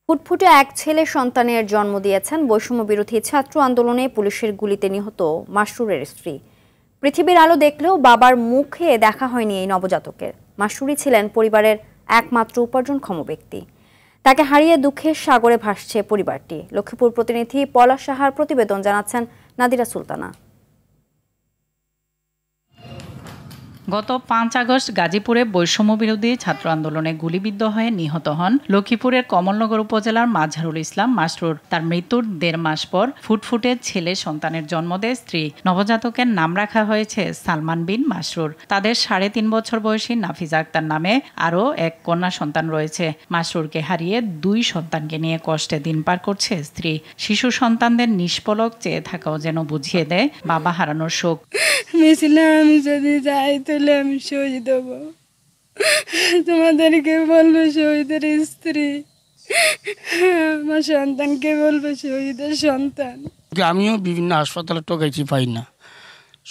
ফুটফুটে এক ছেলে সন্তানের জন্ম দিয়েছেন বৈষম্য বিরোধী ছাত্র আন্দোলনে পুলিশের গুলিতে নিহত মাসরুরের স্ত্রী। পৃথিবীর আলো দেখলেও বাবার মুখে দেখা হয়নি এই নবজাতকের। মাসরুরই ছিলেন পরিবারের একমাত্র উপার্জনক্ষম ব্যক্তি। তাকে হারিয়ে দুঃখের সাগরে ভাসছে পরিবারটি। লক্ষ্মীপুর প্রতিনিধি পলাশ সাহার প্রতিবেদন, জানাচ্ছেন নাদিরা সুলতানা। গত ৫ আগস্ট গাজীপুরে বৈষম্য বিরোধী ছাত্র আন্দোলনে গুলিবিদ্ধ হয়ে নিহত হন লক্ষ্মীপুরের কমলনগর উপজেলার মাঝহারুল ইসলাম মাসরুর। তার মৃত্যুর ১.৫ মাস পর ফুটফুটে ছেলে সন্তানের জন্ম দেয় স্ত্রী। নবজাতকের নাম রাখা হয়েছে সালমান বিন মাসরুর। তাদের ৩.৫ বছর বয়সী নাফিজা আক্তার নামে আরও এক কন্যা সন্তান রয়েছে। মাসরুরকে হারিয়ে ২ সন্তানকে নিয়ে কষ্টে দিন পার করছে স্ত্রী। শিশু সন্তানদের নিষ্পলক চেয়ে থাকাও যেন বুঝিয়ে দেয় বাবা হারানোর শোক। আমি যদি যাই তাহলে আমি শহীদ হব, তোমাদেরকে বলবো শহীদের স্ত্রী, আমার সন্তানকে বলবো শহীদের সন্তান। আমিও বিভিন্ন হাসপাতালে টোকাইছি, পাই না।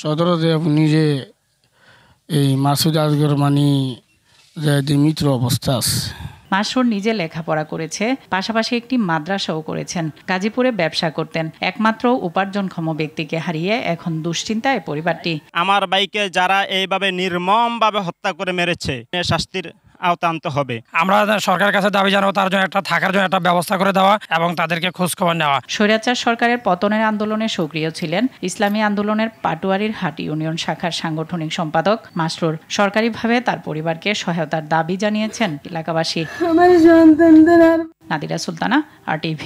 সদরতে আপনি যে এই মাসুদ আজগর মানি যে মিত্র অবস্থা আছে। মাসরুর নিজে লেখাপড়া করেছে, পাশাপাশি একটি মাদ্রাসাও করেছেন। গাজীপুরে ব্যবসা করতেন। একমাত্র উপার্জনক্ষম ব্যক্তিকে হারিয়ে এখন দুশ্চিন্তায় পরিবারটি। আমার ভাইকে যারা এইভাবে নির্মমভাবে হত্যা করে মেরেছে, শাস্তির আওতা আনতে হবে। আমরা সরকারের কাছে দাবি জানাবো তার জন্য একটা থাকার জন্য একটা ব্যবস্থা করে দেওয়া এবং তাদেরকে খোঁজখবর নেওয়া। স্বৈরাচার সরকারের পতনের আন্দোলনে সক্রিয় ছিলেন ইসলামী আন্দোলনের পাটুয়ারির হাট ইউনিয়ন শাখার সাংগঠনিক সম্পাদক মাসরুর। সরকারিভাবে তার পরিবারকে সহায়তার দাবি জানিয়েছেন এলাকাবাসী। আমার সন্তানদের। নাদিরা সুলতানা, RTV।